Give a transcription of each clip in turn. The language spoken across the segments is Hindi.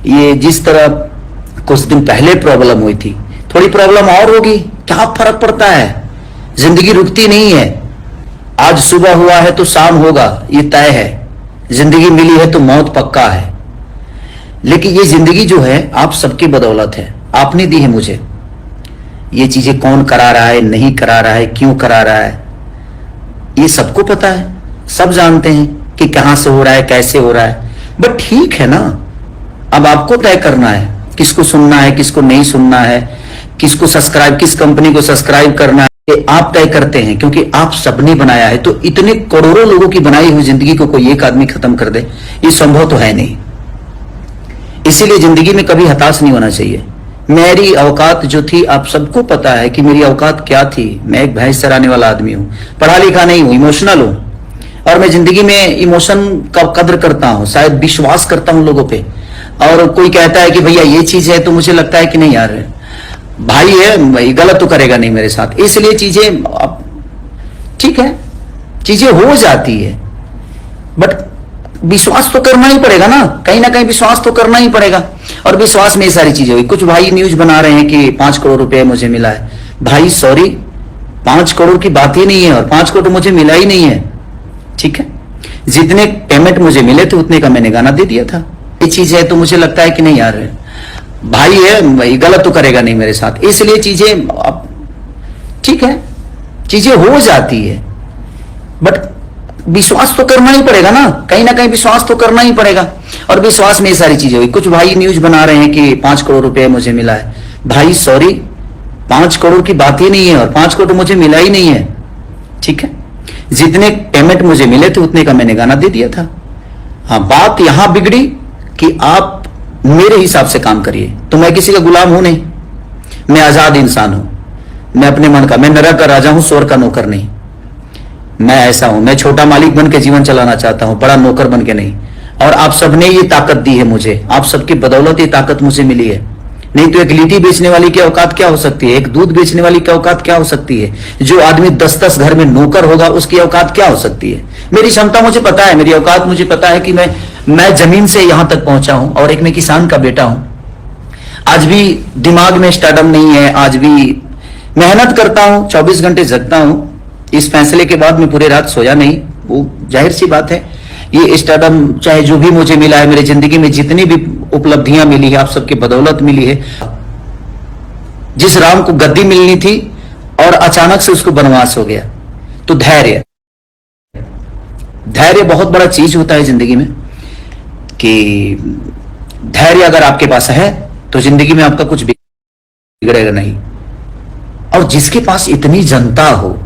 ये जिस तरह कुछ दिन पहले प्रॉब्लम हुई थी, थोड़ी प्रॉब्लम और होगी, क्या फर्क पड़ता है। जिंदगी रुकती नहीं है। आज सुबह हुआ है तो शाम होगा, ये तय है। जिंदगी मिली है तो मौत पक्का है। लेकिन ये जिंदगी जो है आप सबकी बदौलत है, आपने दी है मुझे। ये चीजें कौन करा रहा है, नहीं करा रहा है, क्यों करा रहा है, ये सबको पता है। सब जानते हैं कि कहां से हो रहा है, कैसे हो रहा है। बट ठीक है ना, अब आपको तय करना है किसको सुनना है, किसको नहीं सुनना है, किसको सब्सक्राइब, किस कंपनी को सब्सक्राइब करना है, ये आप तय करते हैं। क्योंकि आप सबने बनाया है। तो इतने करोड़ों लोगों की बनाई हुई जिंदगी को कोई एक आदमी खत्म कर दे, ये संभव तो है नहीं। इसीलिए जिंदगी में कभी हताश नहीं होना चाहिए। मेरी औकात जो थी, आप सबको पता है कि मेरी औकात क्या थी। मैं एक भैंस चराने वाला आदमी हूं, पढ़ा लिखा नहीं हूं, इमोशनल हूं। और मैं जिंदगी में इमोशन का कदर करता हूं, शायद विश्वास करता हूं लोगों पे। और कोई कहता है कि भैया ये चीज है, तो मुझे लगता है कि नहीं यार, भाई है, भाई गलत तो करेगा नहीं मेरे साथ। इसलिए चीजें ठीक है, चीजें हो जाती है, बट विश्वास तो करना ही पड़ेगा ना कहीं विश्वास तो करना ही पड़ेगा। और विश्वास में ये सारी चीजें हुई। कुछ भाई न्यूज बना रहे हैं कि 5 करोड़ रुपए मुझे मिला है। भाई सॉरी, 5 करोड़ की बात ही नहीं है, और 5 करोड़ मुझे मिला ही नहीं है। ठीक है, जितने पेमेंट मुझे मिले थे उतने का मैंने गाना दे दिया था। ये चीज है तो मुझे लगता है कि नहीं यार, भाई है, भाई गलत तो करेगा नहीं मेरे साथ। इसलिए चीजें ठीक है, चीजें हो जाती है, बट विश्वास तो करना ही पड़ेगा ना कहीं विश्वास तो करना ही पड़ेगा। और विश्वास में ये सारी चीजें हुई। कुछ भाई न्यूज बना रहे हैं कि 5 करोड़ रुपए मुझे मिला है। भाई सॉरी, 5 करोड़ की बात ही नहीं है, और 5 करोड़ मुझे मिला ही नहीं है। ठीक है, जितने पेमेंट मुझे मिले थे उतने का मैंने गाना दे दिया था। हाँ, बात यहां बिगड़ी कि आप मेरे हिसाब से काम करिए। तो मैं किसी का गुलाम हूं नहीं, मैं आजाद इंसान हूं। मैं अपने मन का, मैं नरक का राजा हूं, स्वर्ग का नौकर नहीं। मैं ऐसा हूं, मैं छोटा मालिक बन के जीवन चलाना चाहता हूं, बड़ा नौकर बन के नहीं। और आप सबने ये ताकत दी है मुझे, आप सबकी बदौलत ये ताकत मुझे मिली है। नहीं तो एक लिट्टी बेचने वाली की औकात क्या हो सकती है, एक दूध बेचने वाली की औकात क्या हो सकती है, जो आदमी 10-10 घर में नौकर होगा उसकी औकात क्या हो सकती है। मेरी क्षमता मुझे पता है, मेरी औकात मुझे पता है कि मैं जमीन से यहां तक पहुंचा हूं। और एक मैं किसान का बेटा हूं। आज भी दिमाग में स्टार्डम नहीं है, आज भी मेहनत करता हूं, 24 घंटे जगता हूं। इस फैसले के बाद मैं पूरी रात सोया नहीं, वो जाहिर सी बात है। ये स्टार्डम चाहे जो भी मुझे मिला है, मेरी जिंदगी में जितनी भी उपलब्धियां मिली है, आप सबकी बदौलत मिली है। जिस राम को गद्दी मिलनी थी और अचानक से उसको वनवास हो गया, तो धैर्य बहुत बड़ा चीज होता है जिंदगी में। कि धैर्य अगर आपके पास है तो जिंदगी में आपका कुछ बिगड़ेगा नहीं। और जिसके पास इतनी जनता हो,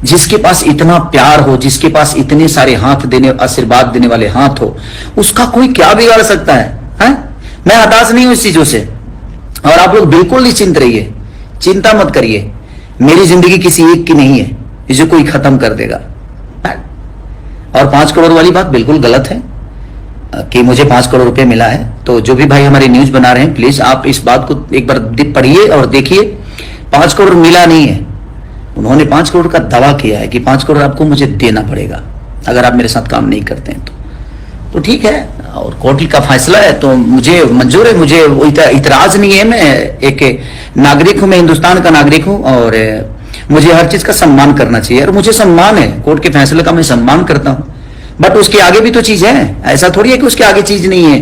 जिसके पास इतना प्यार हो, जिसके पास इतने सारे हाथ देने, आशीर्वाद देने वाले हाथ हो, उसका कोई क्या बिगाड़ सकता है, हैं? मैं हताश नहीं हूं इस चीजों से। और आप लोग बिल्कुल निश्चिंत रहिए, चिंता मत करिए। मेरी जिंदगी किसी एक की नहीं है जो कोई खत्म कर देगा। और 5 करोड़ वाली बात बिल्कुल गलत है कि मुझे 5 करोड़ रुपए मिला है। तो जो भी भाई हमारी न्यूज बना रहे हैं, प्लीज आप इस बात को एक बार पढ़िए और देखिए। 5 करोड़ मिला नहीं है, उन्होंने 5 करोड़ का दावा किया है कि 5 करोड़ आपको मुझे देना पड़ेगा अगर आप मेरे साथ काम नहीं करते हैं तो ठीक है। और कोर्ट का फैसला है तो मुझे मंजूर है, मुझे इतराज नहीं है। मैं एक नागरिक हूं, मैं हिंदुस्तान का नागरिक हूं, और मुझे हर चीज का सम्मान करना चाहिए। और मुझे सम्मान है, कोर्ट के फैसले का मैं सम्मान करता हूं। बट उसके आगे भी तो चीज है, ऐसा थोड़ी है कि उसके आगे चीज नहीं है।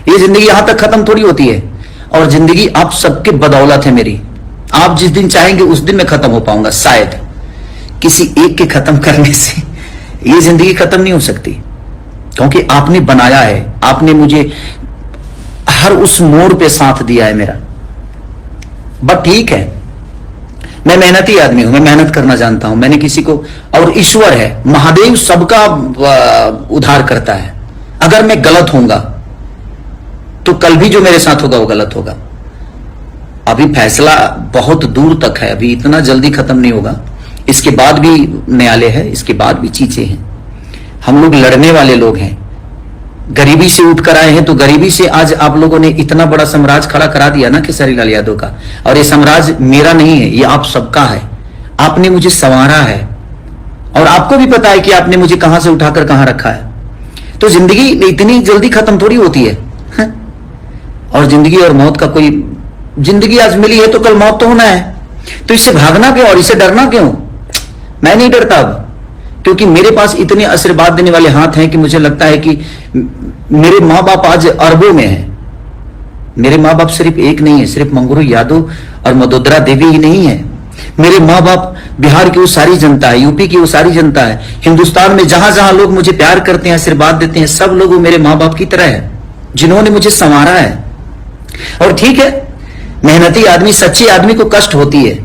ये जिंदगी यहां तक खत्म थोड़ी होती है। और जिंदगी आप सबके बदौलत है मेरी। आप जिस दिन चाहेंगे उस दिन मैं खत्म हो पाऊंगा। शायद किसी एक के खत्म करने से ये जिंदगी खत्म नहीं हो सकती, क्योंकि आपने बनाया है, आपने मुझे हर उस मोड़ पे साथ दिया है मेरा। बट ठीक है, मैं मेहनती आदमी हूं, मैं मेहनत करना जानता हूं। मैंने किसी को, और ईश्वर है, महादेव सबका उद्धार करता है। अगर मैं गलत होऊंगा तो कल भी जो मेरे साथ होगा वो गलत होगा। अभी फैसला बहुत दूर तक है, अभी इतना जल्दी खत्म नहीं होगा। इसके बाद भी न्यायालय है, इसके बाद भी चीजें हैं। हम लोग लड़ने वाले लोग हैं, गरीबी से उठ कर आए हैं। तो गरीबी से आज आप लोगों ने इतना बड़ा साम्राज्य खड़ा करा दिया ना खेसारी लाल यादव का। और ये साम्राज्य मेरा नहीं है, ये आप सबका है। आपने मुझे संवारा है, और आपको भी पता है कि आपने मुझे कहां से उठाकर कहां रखा है। तो जिंदगी इतनी जल्दी खत्म थोड़ी होती है। और जिंदगी और मौत का कोई, जिंदगी आज मिली है तो कल मौत तो होना है, तो इससे भागना क्यों और इससे डरना क्यों? मैं नहीं डरता अब, क्योंकि मेरे पास इतने आशीर्वाद देने वाले हाथ हैं कि मुझे लगता है कि मेरे माँ बाप आज अरबों में हैं। मेरे माँ बाप सिर्फ एक नहीं है, सिर्फ मंगरू यादव और मदोदरा देवी ही नहीं है। मेरे माँ बाप बिहार की वो सारी जनता है, यूपी की वो सारी जनता है, हिंदुस्तान में जहां जहां लोग मुझे प्यार करते हैं, आशीर्वाद देते हैं, सब लोग वो मेरे माँ बाप की तरह है, जिन्होंने मुझे संवारा है। और ठीक है, मेहनती आदमी, सच्चे आदमी को कष्ट होती है,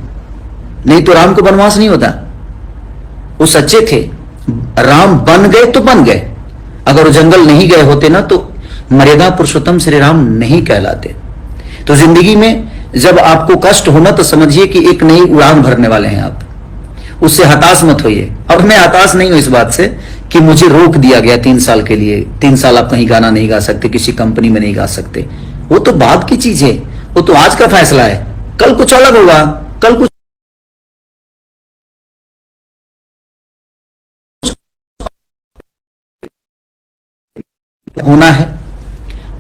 नहीं तो राम को वनवास नहीं होता। वो सच्चे थे, राम बन गए तो बन गए, अगर वो जंगल नहीं गए होते ना तो मर्यादा पुरुषोत्तम श्री राम नहीं कहलाते। तो जिंदगी में जब आपको कष्ट होना तो समझिए कि एक नई उड़ान भरने वाले हैं आप, उससे हताश मत होइए। और मैं हताश नहीं हूं इस बात से कि मुझे रोक दिया गया 3 साल के लिए, 3 साल आप कहीं गाना नहीं गा सकते, किसी कंपनी में नहीं गा सकते, वो तो बाद की चीज है, वो तो आज का फैसला है, कल कुछ अलग होगा, कल कुछ होना है,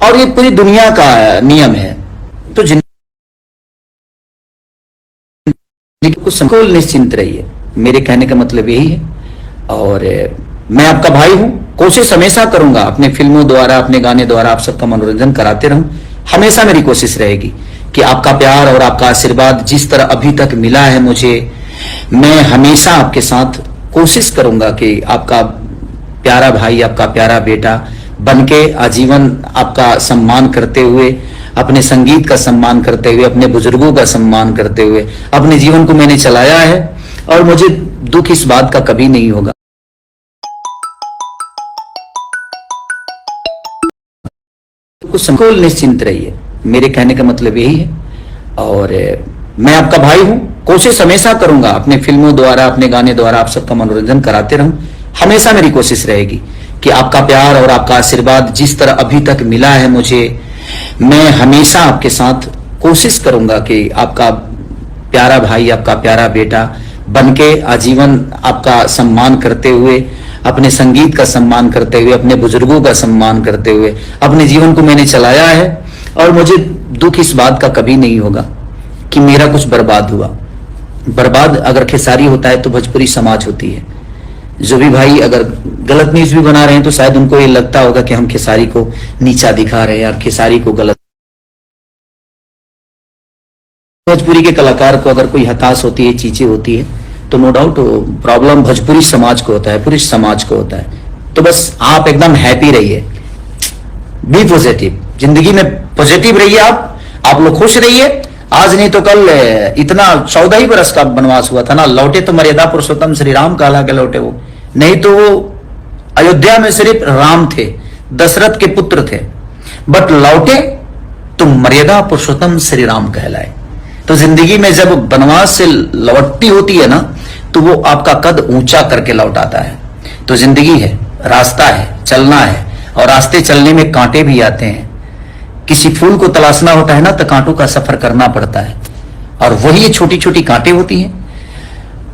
और ये पूरी दुनिया का नियम है। तो जिंदगी को संकुल निश्चिंत रहिए, मेरे कहने का मतलब यही है। और मैं आपका भाई हूं, कोशिश हमेशा करूंगा अपने फिल्मों द्वारा, अपने गाने द्वारा आप सबका मनोरंजन कराते रहूं। हमेशा मेरी कोशिश रहेगी कि आपका प्यार और आपका आशीर्वाद जिस तरह अभी तक मिला है मुझे, मैं हमेशा आपके साथ कोशिश करूंगा कि आपका प्यारा भाई, आपका प्यारा बेटा बनके आजीवन आपका सम्मान करते हुए, अपने संगीत का सम्मान करते हुए, अपने बुजुर्गों का सम्मान करते हुए अपने जीवन को मैंने चलाया है। और मुझे दुख इस बात का कभी नहीं होगा। कुछ संकुल निश्चिंत रहिए, मेरे कहने का मतलब यही है। और मैं आपका भाई हूं, कोशिश हमेशा करूंगा अपने फिल्मों द्वारा, अपने गाने द्वारा आप सबका मनोरंजन कराते रहूं। हमेशा मेरी कोशिश रहेगी कि आपका प्यार और आपका आशीर्वाद जिस तरह अभी तक मिला है मुझे, मैं हमेशा आपके साथ कोशिश करूंगा कि आपका प्यारा भाई, आपका प्यारा बेटा बनके आजीवन आपका सम्मान करते हुए, अपने संगीत का सम्मान करते हुए, अपने बुजुर्गों का सम्मान करते हुए अपने जीवन को मैंने चलाया है। और मुझे दुख इस बात का कभी नहीं होगा कि मेरा कुछ बर्बाद हुआ। बर्बाद अगर खेसारी होता है तो भोजपुरी समाज होती है। जो भी भाई अगर गलत न्यूज भी बना रहे हैं तो शायद उनको ये लगता होगा कि हम खेसारी को नीचा दिखा रहे हैं और खेसारी को गलत। भोजपुरी के कलाकार को अगर कोई हताश होती है, चीजें होती है, तो नो डाउट प्रॉब्लम भोजपुरी समाज को होता है, पूरे समाज को होता है। तो बस आप एकदम हैप्पी रहिए, बी पॉजिटिव, जिंदगी में पॉजिटिव रहिए, आप लोग खुश रहिए। आज नहीं तो कल इतना 14 ही बरस का वनवास हुआ था ना, लौटे तो मर्यादा पुरुषोत्तम श्री राम कहला के लौटे, वो नहीं तो वो अयोध्या में सिर्फ राम थे, दशरथ के पुत्र थे, बट लौटे तो मर्यादा पुरुषोत्तम श्री राम कहलाए। तो जिंदगी में जब वनवास से लौटती होती है ना, तो वो आपका कद ऊंचा करके लौट आता है। तो जिंदगी है, रास्ता है, चलना है, और रास्ते चलने में कांटे भी आते हैं। किसी फूल को तलाशना होता है ना तो कांटों का सफर करना पड़ता है, और वही ये छोटी छोटी कांटे होती हैं।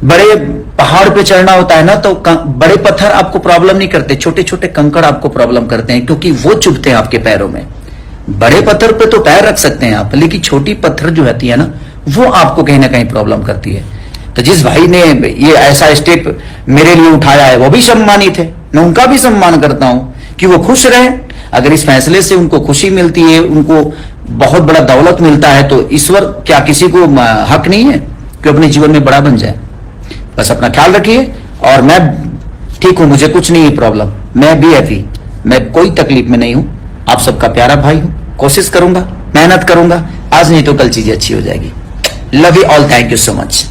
बड़े पहाड़ पे चढ़ना होता है ना तो बड़े पत्थर आपको प्रॉब्लम नहीं करते, छोटे छोटे कंकड़ आपको प्रॉब्लम करते हैं, क्योंकि वो चुभते हैं आपके पैरों में। बड़े पत्थर पे तो पैर रख सकते हैं आप, लेकिन छोटी पत्थर जो होती है ना, वो आपको कहीं ना कहीं प्रॉब्लम करती है। तो जिस भाई ने ये ऐसा स्टेप मेरे लिए उठाया है वो भी सम्मानित है, मैं उनका भी सम्मान करता हूं कि वो खुश रहे। अगर इस फैसले से उनको खुशी मिलती है, उनको बहुत बड़ा दौलत मिलता है, तो ईश्वर क्या किसी को हक नहीं है कि अपने जीवन में बड़ा बन जाए। बस अपना ख्याल रखिए, और मैं ठीक हूं, मुझे कुछ नहीं है प्रॉब्लम, मैं भी हैप्पी, मैं कोई तकलीफ में नहीं हूं। आप सबका प्यारा भाई हूं, कोशिश करूंगा, मेहनत करूंगा, आज नहीं तो कल चीजें अच्छी हो जाएगी। Love you all, thank you so much.